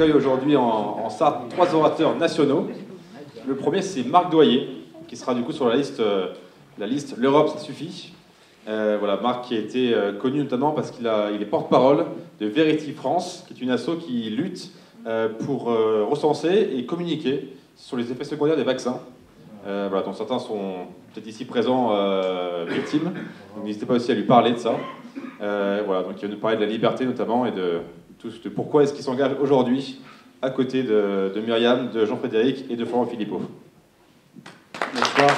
accueille aujourd'hui en Sarthe 3 orateurs nationaux. Le premier, c'est Marc Doyer, qui sera du coup sur la liste L'Europe, ça suffit. Voilà, Marc qui a été connu notamment parce qu'il est porte-parole de Verity France, qui est une asso qui lutte pour recenser et communiquer sur les effets secondaires des vaccins. Voilà, dont certains sont peut-être ici présents victimes. Donc n'hésitez pas aussi à lui parler de ça. Voilà, donc il va nous parler de la liberté notamment et de pourquoi est-ce qu'il s'engage aujourd'hui à côté de Myriam, de Jean-Frédéric et de Florent Philippot. Bonsoir.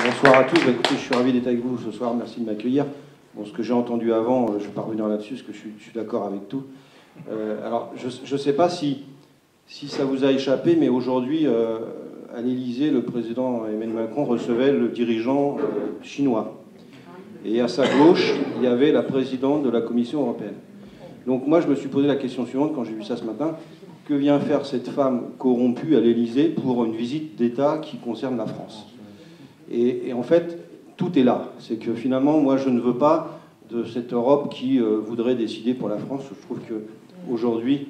Bonsoir à tous. Écoutez, je suis ravi d'être avec vous ce soir. Merci de m'accueillir. Bon, ce que j'ai entendu avant, je ne vais pas revenir là-dessus parce que je suis d'accord avec tout. Alors, je ne sais pas si ça vous a échappé, mais aujourd'hui, à l'Élysée, le président Emmanuel Macron recevait le dirigeant chinois. Et à sa gauche, il y avait la présidente de la Commission européenne. Donc moi, je me suis posé la question suivante quand j'ai vu ça ce matin. Que vient faire cette femme corrompue à l'Élysée pour une visite d'État qui concerne la France ? Et en fait, tout est là. C'est que finalement, moi, je ne veux pas de cette Europe qui voudrait décider pour la France. Je trouve qu'aujourd'hui,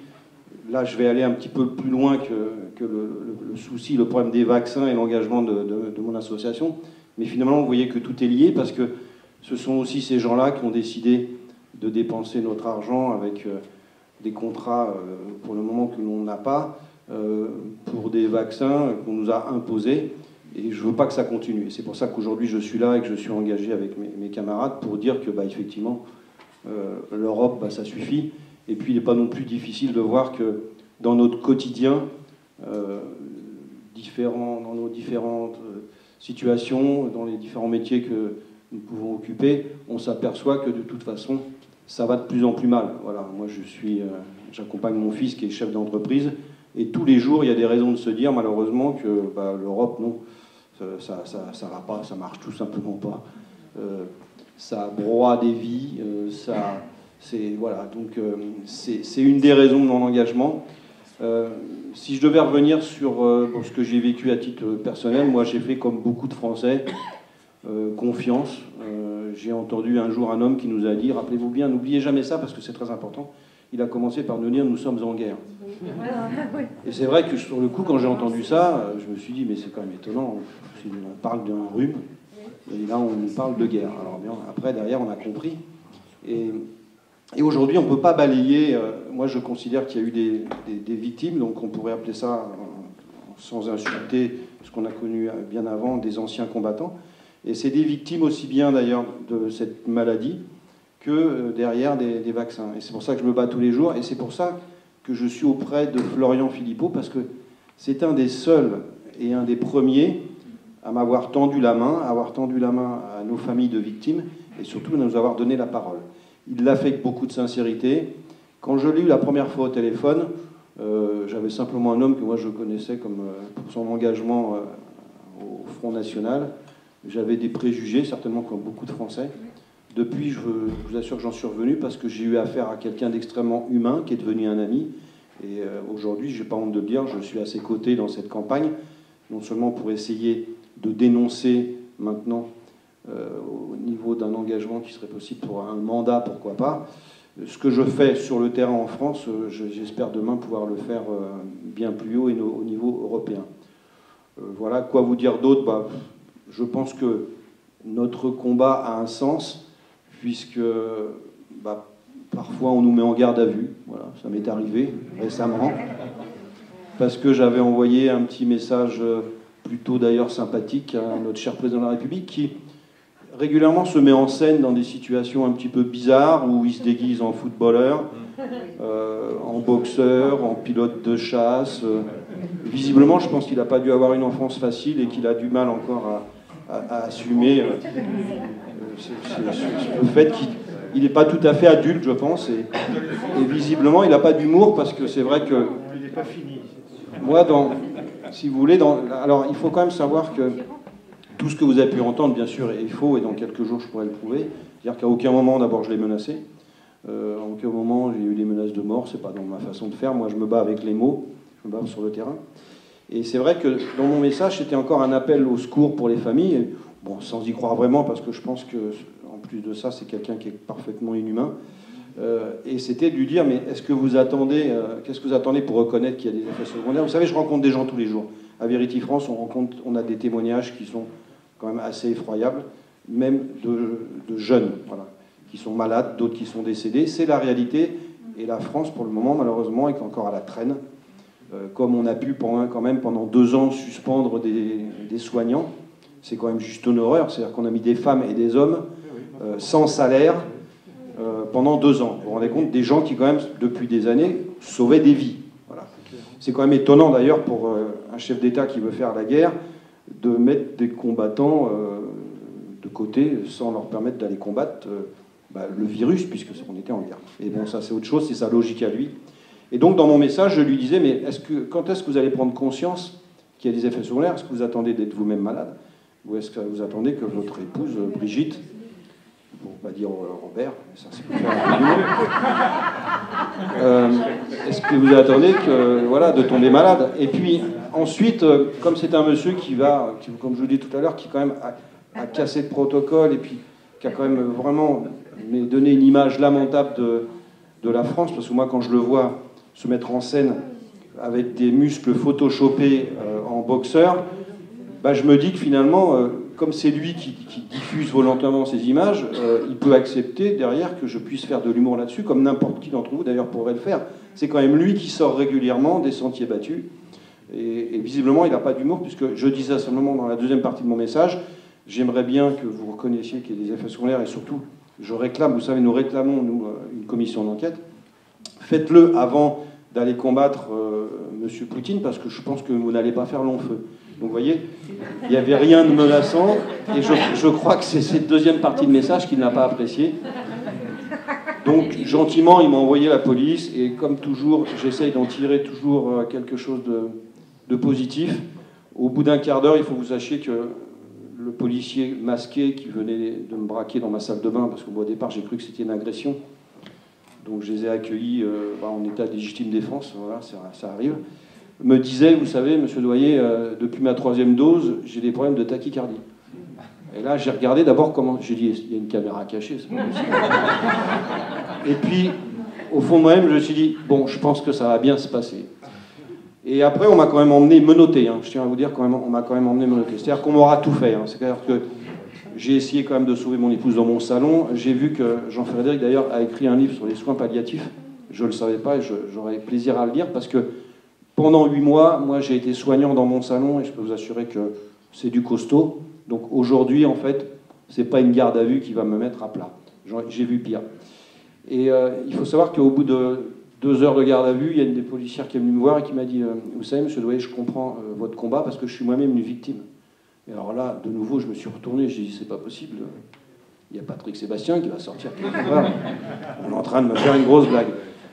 là, je vais aller un petit peu plus loin que le souci, le problème des vaccins et l'engagement de mon association. Mais finalement, vous voyez que tout est lié parce que ce sont aussi ces gens-là qui ont décidé de dépenser notre argent avec des contrats, pour le moment, que l'on n'a pas, pour des vaccins qu'on nous a imposés. Et je ne veux pas que ça continue. Et c'est pour ça qu'aujourd'hui, je suis là et que je suis engagé avec mes camarades pour dire que, effectivement, l'Europe, ça suffit. Et puis, il n'est pas non plus difficile de voir que dans notre quotidien, dans nos différentes situations, dans les différents métiers que nous pouvons occuper, on s'aperçoit que de toute façon, ça va de plus en plus mal. Voilà, moi, j'accompagne mon fils qui est chef d'entreprise, et tous les jours, il y a des raisons de se dire, malheureusement, que l'Europe, non, ça va pas, ça marche tout simplement pas. Ça broie des vies, voilà, donc c'est une des raisons de mon engagement. Si je devais revenir sur ce que j'ai vécu à titre personnel, moi j'ai fait comme beaucoup de Français, confiance. J'ai entendu un jour un homme qui nous a dit, rappelez-vous bien, n'oubliez jamais ça parce que c'est très important, il a commencé par nous dire nous sommes en guerre. Et c'est vrai que sur le coup, quand j'ai entendu ça, je me suis dit mais c'est quand même étonnant, on parle d'un rhume, et là on nous parle de guerre. Alors bien, après derrière on a compris. Et aujourd'hui, on ne peut pas balayer. Moi, je considère qu'il y a eu des victimes, donc on pourrait appeler ça, sans insulter ce qu'on a connu bien avant, des anciens combattants. Et c'est des victimes aussi bien, d'ailleurs, de cette maladie que derrière des vaccins. Et c'est pour ça que je me bats tous les jours. Et c'est pour ça que je suis auprès de Florent Philippot, parce que c'est un des seuls et un des premiers à m'avoir tendu la main, à nos familles de victimes, et surtout à nous avoir donné la parole. Il l'a fait avec beaucoup de sincérité. Quand je l'ai eu la première fois au téléphone, j'avais simplement un homme que moi je connaissais pour son engagement au Front National. J'avais des préjugés, certainement comme beaucoup de Français. Depuis, je vous assure que j'en suis revenu parce que j'ai eu affaire à quelqu'un d'extrêmement humain qui est devenu un ami. Et aujourd'hui, je n'ai pas honte de le dire, je suis à ses côtés dans cette campagne, non seulement pour essayer de dénoncer maintenant au niveau d'un engagement qui serait possible pour un mandat, pourquoi pas. Ce que je fais sur le terrain en France, j'espère demain pouvoir le faire bien plus haut et au niveau européen. Voilà, quoi vous dire d'autre ? Je pense que notre combat a un sens, puisque parfois on nous met en garde à vue. Voilà, ça m'est arrivé récemment, parce que j'avais envoyé un petit message plutôt d'ailleurs sympathique à notre cher président de la République, qui régulièrement se met en scène dans des situations un petit peu bizarres, où il se déguise en footballeur, en boxeur, en pilote de chasse. Visiblement, je pense qu'il n'a pas dû avoir une enfance facile et qu'il a du mal encore à assumer le fait qu'il n'est pas tout à fait adulte, je pense. Et visiblement, il n'a pas d'humour, parce que c'est vrai que... Il n'est pas fini. Moi, si vous voulez... Alors, il faut quand même savoir que tout ce que vous avez pu entendre, bien sûr, est faux, et dans quelques jours, je pourrais le prouver. C'est-à-dire qu'à aucun moment, d'abord, je l'ai menacé. À aucun moment, j'ai eu des menaces de mort. C'est pas dans ma façon de faire. Moi, je me bats avec les mots. Je me bats sur le terrain. Et c'est vrai que dans mon message, c'était encore un appel au secours pour les familles. Bon, sans y croire vraiment, parce que je pense que, en plus de ça, c'est quelqu'un qui est parfaitement inhumain. Et c'était de lui dire, mais est-ce que vous attendez, qu'est-ce que vous attendez pour reconnaître qu'il y a des effets secondaires? Vous savez, je rencontre des gens tous les jours. À Verity France, on a des témoignages qui sont quand même assez effroyables, même de jeunes, voilà, qui sont malades, d'autres qui sont décédés. C'est la réalité. Et la France, pour le moment, malheureusement, est encore à la traîne. Comme on a pu quand même pendant 2 ans suspendre des soignants, c'est quand même juste une horreur. C'est-à-dire qu'on a mis des femmes et des hommes sans salaire pendant 2 ans. Vous vous rendez compte, des gens qui, quand même, depuis des années, sauvaient des vies. Voilà. C'est quand même étonnant, d'ailleurs, pour un chef d'État qui veut faire la guerre, de mettre des combattants de côté sans leur permettre d'aller combattre le virus, puisque on était en guerre. Et bon, ça, c'est autre chose, c'est sa logique à lui. Et donc, dans mon message, je lui disais, mais quand est-ce que vous allez prendre conscience qu'il y a des effets secondaires? Est-ce que vous attendez d'être vous-même malade? Ou est-ce que vous attendez que votre épouse, Brigitte, pour ne pas dire Robert, mais ça c'est plus est-ce que vous attendez de tomber malade? Et puis ensuite, comme c'est un monsieur qui, comme je vous dis tout à l'heure, qui quand même a cassé le protocole et puis qui a quand même vraiment donné une image lamentable de la France, parce que moi quand je le vois se mettre en scène avec des muscles photoshopés en boxeur, je me dis que finalement, comme c'est lui qui diffuse volontairement ces images, il peut accepter derrière que je puisse faire de l'humour là-dessus, comme n'importe qui d'entre vous d'ailleurs pourrait le faire. C'est quand même lui qui sort régulièrement des sentiers battus. Et visiblement, il n'a pas d'humour, puisque je disais simplement dans la deuxième partie de mon message, j'aimerais bien que vous reconnaissiez qu'il y a des effets secondaires, et surtout, je réclame, vous savez, nous réclamons, nous, une commission d'enquête. Faites-le avant d'aller combattre M. Poutine, parce que je pense que vous n'allez pas faire long feu. Donc vous voyez, il n'y avait rien de menaçant, et je crois que c'est cette deuxième partie de message qu'il n'a pas appréciée. Donc gentiment, il m'a envoyé la police, et comme toujours, j'essaye d'en tirer toujours quelque chose de positif. Au bout d'un quart d'heure, il faut que vous sachiez que le policier masqué qui venait de me braquer dans ma salle de bain, parce qu'au départ j'ai cru que c'était une agression, donc je les ai accueillis en état de légitime défense, voilà, ça arrive, me disait, vous savez, monsieur Doyer, depuis ma 3e dose, j'ai des problèmes de tachycardie. Et là, j'ai regardé d'abord comment... J'ai dit, il y a une caméra cachée, c'est pas possible. Et puis, au fond de moi-même, je me suis dit, bon, je pense que ça va bien se passer. Et après, on m'a quand même emmené menotté. Je tiens à vous dire, quand même, on m'a quand même emmené menotté. C'est-à-dire qu'on m'aura tout fait. C'est-à-dire que j'ai essayé quand même de sauver mon épouse dans mon salon. J'ai vu que Jean-Frédéric, d'ailleurs, a écrit un livre sur les soins palliatifs. Je ne le savais pas et j'aurais plaisir à le lire parce que pendant 8 mois, moi, j'ai été soignant dans mon salon et je peux vous assurer que c'est du costaud. Donc aujourd'hui, en fait, c'est pas une garde à vue qui va me mettre à plat. J'ai vu pire. Et il faut savoir qu'au bout de 2 heures de garde à vue, il y a une des policières qui est venue me voir et qui m'a dit vous savez, monsieur Doyer, je comprends votre combat parce que je suis moi-même une victime. Et alors là, de nouveau, je me suis retourné, j'ai dit c'est pas possible. Il y a Patrick Sébastien qui va sortir. Voilà. On est en train de me faire une grosse blague.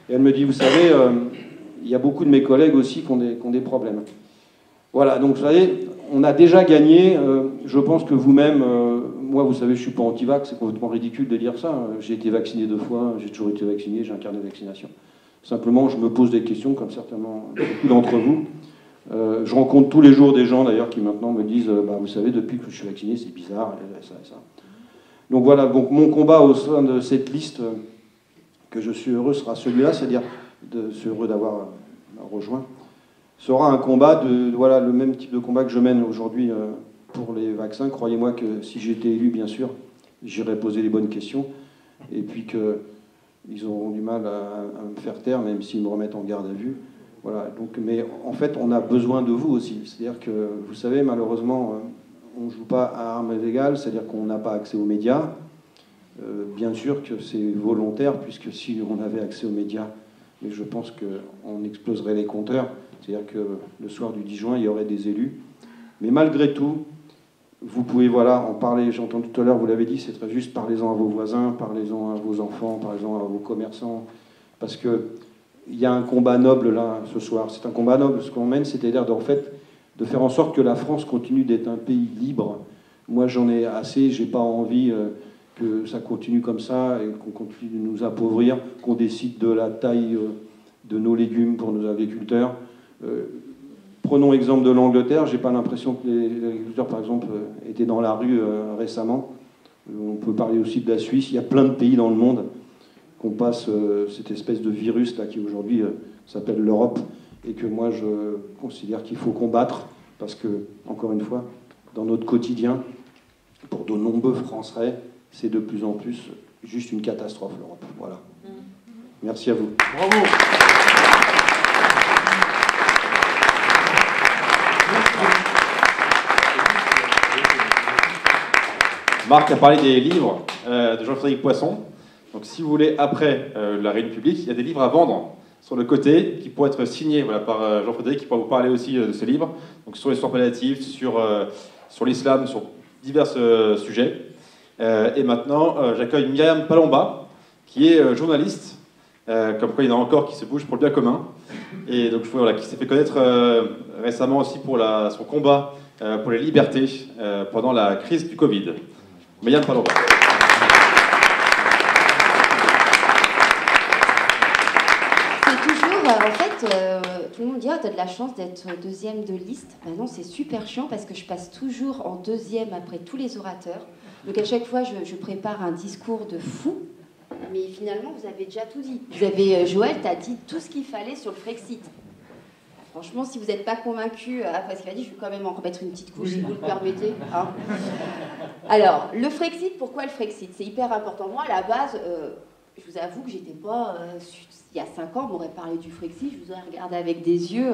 Et elle me dit vous savez, il y a beaucoup de mes collègues aussi qui ont des problèmes. Voilà, donc vous savez, on a déjà gagné. Je pense que vous-même, moi, vous savez, je suis pas anti-vax, c'est complètement ridicule de dire ça. J'ai été vacciné 2 fois, j'ai toujours été vacciné, j'ai un carnet de vaccination. Simplement, je me pose des questions, comme certainement beaucoup d'entre vous. Je rencontre tous les jours des gens, d'ailleurs, qui maintenant me disent vous savez, depuis que je suis vacciné, c'est bizarre, et ça, et ça. Donc voilà, donc mon combat au sein de cette liste, que je suis heureux, sera celui-là, c'est-à-dire, je suis heureux d'avoir rejoint, sera un combat voilà, le même type de combat que je mène aujourd'hui pour les vaccins. Croyez-moi que si j'étais élu, bien sûr, j'irais poser les bonnes questions, et puis qu'ils auront du mal à me faire taire, même s'ils me remettent en garde à vue. Voilà, donc, mais en fait, on a besoin de vous aussi. C'est-à-dire que, vous savez, malheureusement, on ne joue pas à armes égales, c'est-à-dire qu'on n'a pas accès aux médias. Bien sûr que c'est volontaire, puisque si on avait accès aux médias, mais je pense qu'on exploserait les compteurs. C'est-à-dire que le soir du 10 juin, il y aurait des élus. Mais malgré tout, vous pouvez en parler. J'entends tout à l'heure, vous l'avez dit, c'est très juste, parlez-en à vos voisins, parlez-en à vos enfants, parlez-en à vos commerçants, parce qu'il y a un combat noble là, ce soir. C'est un combat noble, ce qu'on mène, c'est-à-dire de faire en sorte que la France continue d'être un pays libre. Moi, j'en ai assez, j'ai pas envie que ça continue comme ça, et qu'on continue de nous appauvrir, qu'on décide de la taille de nos légumes pour nos agriculteurs. Prenons l'exemple de l'Angleterre, j'ai pas l'impression que les agriculteurs, par exemple, étaient dans la rue récemment. On peut parler aussi de la Suisse, il y a plein de pays dans le monde qu'on passe cette espèce de virus là qui aujourd'hui s'appelle l'Europe et que moi je considère qu'il faut combattre parce que, encore une fois, dans notre quotidien, pour de nombreux Français, c'est de plus en plus juste une catastrophe l'Europe. Voilà. Merci à vous. Bravo. Marc a parlé des livres de Jean-Frédéric Poisson. Donc si vous voulez, après la réunion publique, il y a des livres à vendre sur le côté qui pourraient être signés voilà, par Jean-Frédéric, qui pourra vous parler aussi de ces livres, donc sur les soins palliatifs, sur l'islam, sur divers sujets. Et maintenant, j'accueille Myriam Palomba, qui est journaliste, comme quoi il y en a encore qui se bougent pour le bien commun, et donc voilà, qui s'est fait connaître récemment aussi pour son combat pour les libertés pendant la crise du Covid. Myriam Palomba. En fait, tout le monde dit « Ah, t'as de la chance d'être deuxième de liste ». Ben non, c'est super chiant parce que je passe toujours en deuxième après tous les orateurs. Donc à chaque fois, je prépare un discours de fou. Mais finalement, vous avez déjà tout dit. Vous avez, Joël, t'as dit tout ce qu'il fallait sur le Frexit. Franchement, si vous n'êtes pas convaincu après ce qu'il a dit, je vais quand même en remettre une petite couche, si vous le permettez. Hein. Alors, le Frexit, pourquoi le Frexit? C'est hyper important. Moi, à la base, je vous avoue que j'étais pas... il y a 5 ans, on m'aurait parlé du Frexit, je vous aurais regardé avec des yeux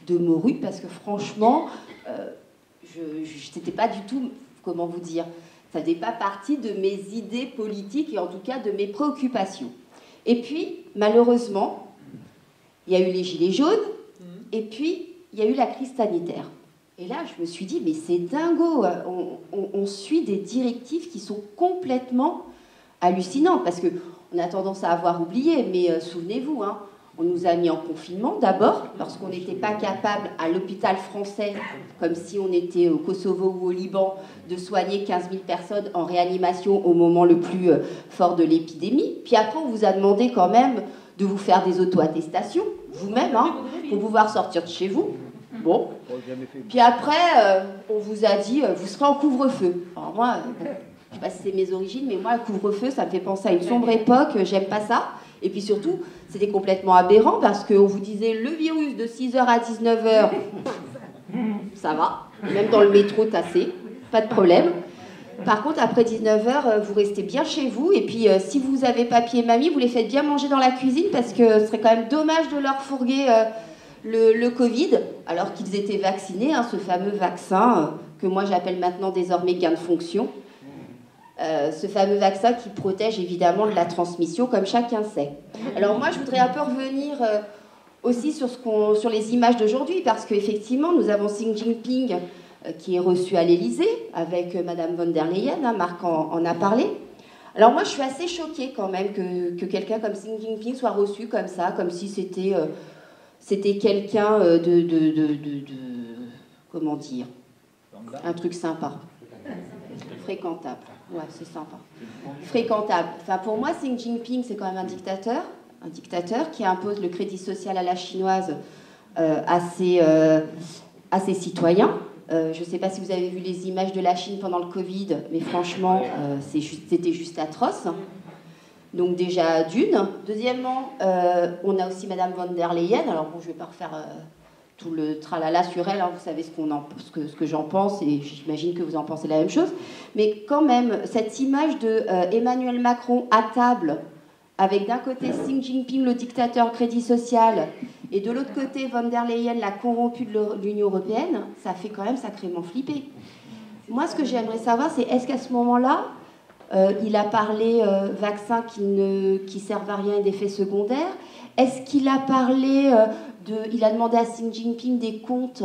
de morue, parce que franchement, je n'étais pas du tout, comment vous dire, ça ne faisait pas partie de mes idées politiques et en tout cas de mes préoccupations. Et puis, malheureusement, il y a eu les gilets jaunes, et puis il y a eu la crise sanitaire. Et là, je me suis dit, mais c'est dingo, on suit des directives qui sont complètement hallucinantes, parce que on a tendance à avoir oublié, mais souvenez-vous, hein, on nous a mis en confinement d'abord, parce qu'on n'était pas capable à l'hôpital français, comme si on était au Kosovo ou au Liban, de soigner 15 000 personnes en réanimation au moment le plus fort de l'épidémie. Puis après, on vous a demandé quand même de vous faire des auto-attestations, vous-même, hein, pour pouvoir sortir de chez vous. Bon. Puis après, on vous a dit, vous serez en couvre-feu. Alors moi... je ne sais pas si c'est mes origines, mais moi, le couvre-feu, ça me fait penser à une sombre époque, j'aime pas ça. Et puis surtout, c'était complètement aberrant parce qu'on vous disait le virus de 6h à 19h, ça va. Même dans le métro, tassé, pas de problème. Par contre, après 19h, vous restez bien chez vous. Et puis, si vous avez papier et mamie, vous les faites bien manger dans la cuisine parce que ce serait quand même dommage de leur fourguer le Covid, alors qu'ils étaient vaccinés, hein, ce fameux vaccin que moi j'appelle maintenant désormais gain de fonction. Ce fameux vaccin qui protège évidemment de la transmission, comme chacun sait. Alors moi, je voudrais un peu revenir aussi sur les images d'aujourd'hui, parce qu'effectivement, nous avons Xi Jinping qui est reçu à l'Élysée avec Madame von der Leyen, hein, Marc en a parlé. Alors moi, je suis assez choquée quand même que quelqu'un comme Xi Jinping soit reçu comme ça, comme si c'était quelqu'un comment dire, un truc sympa. Fréquentable, ouais, c'est sympa. Fréquentable. Enfin, pour moi, Xi Jinping, c'est quand même un dictateur qui impose le crédit social à la chinoise à ses citoyens. Je ne sais pas si vous avez vu les images de la Chine pendant le Covid, mais franchement, c'était juste atroce. Donc déjà, d'une. Deuxièmement, on a aussi Madame von der Leyen. Alors bon, je ne vais pas refaire... tout le tralala sur elle, hein, vous savez ce que j'en pense et j'imagine que vous en pensez la même chose. Mais quand même, cette image de Emmanuel Macron à table, avec d'un côté Xi Jinping, le dictateur crédit social, et de l'autre côté von der Leyen, la corrompue de l'Union européenne, ça fait quand même sacrément flipper. Moi, ce que j'aimerais savoir, c'est est-ce qu'à ce moment-là, il a parlé vaccins qui servent à rien et d'effets secondaires? Est-ce qu'il a parlé... il a demandé à Xi Jinping des comptes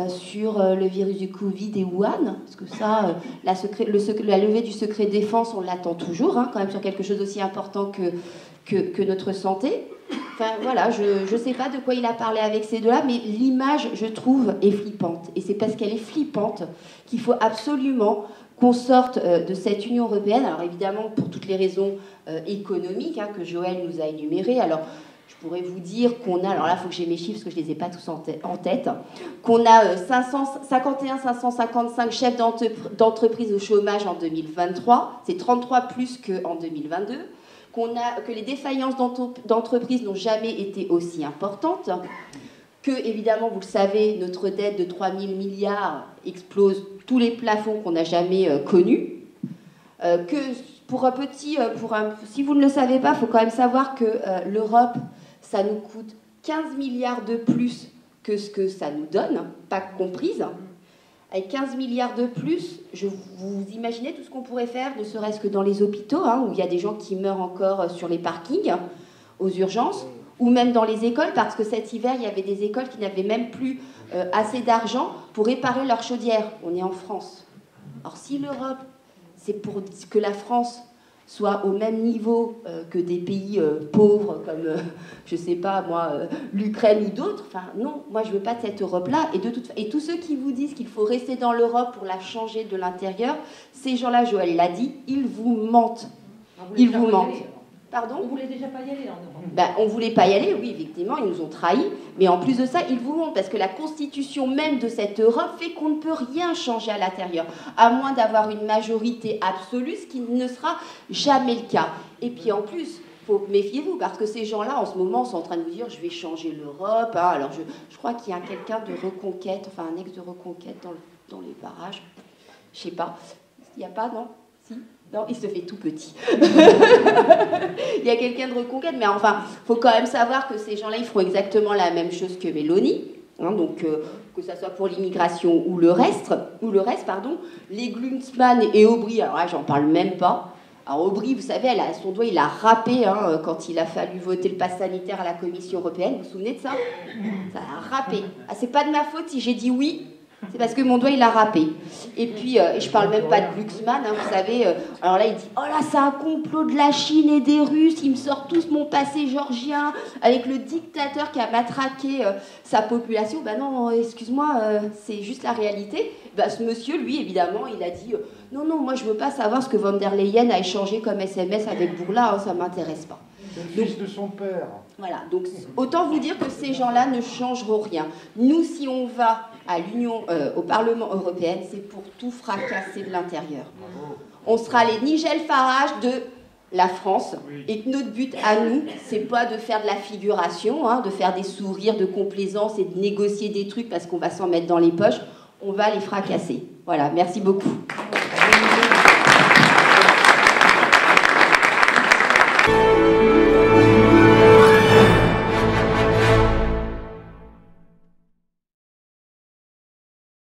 sur le virus du Covid et Wuhan, parce que ça, la levée du secret défense, on l'attend toujours, hein, quand même sur quelque chose aussi important que notre santé. Enfin voilà, je ne sais pas de quoi il a parlé avec ces deux-là, mais l'image, je trouve, est flippante. Et c'est parce qu'elle est flippante qu'il faut absolument qu'on sorte de cette Union européenne. Alors évidemment, pour toutes les raisons économiques, hein, que Joël nous a énumérées. Alors, je pourrais vous dire qu'on a, alors là, il faut que j'ai mes chiffres parce que je ne les ai pas tous en tête, qu'on a 555 chefs d'entreprise au chômage en 2023, c'est 33 plus qu'en 2022, que les défaillances d'entreprises n'ont jamais été aussi importantes, que, évidemment, vous le savez, notre dette de 3 000 milliards explose tous les plafonds qu'on n'a jamais connus, que si vous ne le savez pas, il faut quand même savoir que l'Europe, ça nous coûte 15 milliards de plus que ce que ça nous donne, pas comprise. Avec 15 milliards de plus, vous imaginez tout ce qu'on pourrait faire, ne serait-ce que dans les hôpitaux, où il y a des gens qui meurent encore sur les parkings, aux urgences, ou même dans les écoles, parce que cet hiver, il y avait des écoles qui n'avaient même plus assez d'argent pour réparer leurs chaudières. On est en France. Alors si l'Europe, c'est pour que la France soit au même niveau que des pays pauvres comme, je ne sais pas moi, l'Ukraine ou d'autres. Enfin, non, moi je ne veux pas de cette Europe-là. Et tous ceux qui vous disent qu'il faut rester dans l'Europe pour la changer de l'intérieur, ces gens-là, Joël l'a dit, ils vous mentent. Ils vous mentent. Pardon ? On voulait déjà pas y aller en Europe. Ben, on ne voulait pas y aller, oui, effectivement, ils nous ont trahis. Mais en plus de ça, ils vous mentent, parce que la constitution même de cette Europe fait qu'on ne peut rien changer à l'intérieur, à moins d'avoir une majorité absolue, ce qui ne sera jamais le cas. Et puis en plus, méfiez-vous, parce que ces gens-là, en ce moment, sont en train de vous dire « je vais changer l'Europe ». Alors je crois qu'il y a quelqu'un de Reconquête, enfin un ex de Reconquête dans les barrages. Je sais pas. Il n'y a pas, non ? Si ? Non, il se fait tout petit. Il y a quelqu'un de Reconquête, mais enfin, il faut quand même savoir que ces gens-là, ils feront exactement la même chose que Mélanie. Donc, que ça soit pour l'immigration ou le reste, les Glucksmann et Aubry, alors là, j'en parle même pas. Alors Aubry, vous savez, son doigt, il a râpé quand il a fallu voter le pass sanitaire à la Commission européenne. Vous vous souvenez de ça ? Ça a râpé. Ah, c'est pas de ma faute si j'ai dit oui. C'est parce que mon doigt, il a râpé. Et puis, je parle même pas de Glucksmann, vous savez. Alors là, il dit « Oh là, c'est un complot de la Chine et des Russes. Ils me sortent tous mon passé georgien avec le dictateur qui a matraqué sa population. » Ben non, excuse-moi, c'est juste la réalité. Ben, ce monsieur, lui, évidemment, il a dit « Non, non, moi, je veux pas savoir ce que von der Leyen a échangé comme SMS avec Bourla. Ça m'intéresse pas. » C'est le fils de son père. Voilà, donc autant vous dire que ces gens-là ne changeront rien. Nous, si on va à l'Union, au Parlement européen, c'est pour tout fracasser de l'intérieur. On sera les Nigel Farage de la France, et que notre but à nous, c'est pas de faire de la figuration, de faire des sourires de complaisance et de négocier des trucs parce qu'on va s'en mettre dans les poches. On va les fracasser. Voilà, merci beaucoup.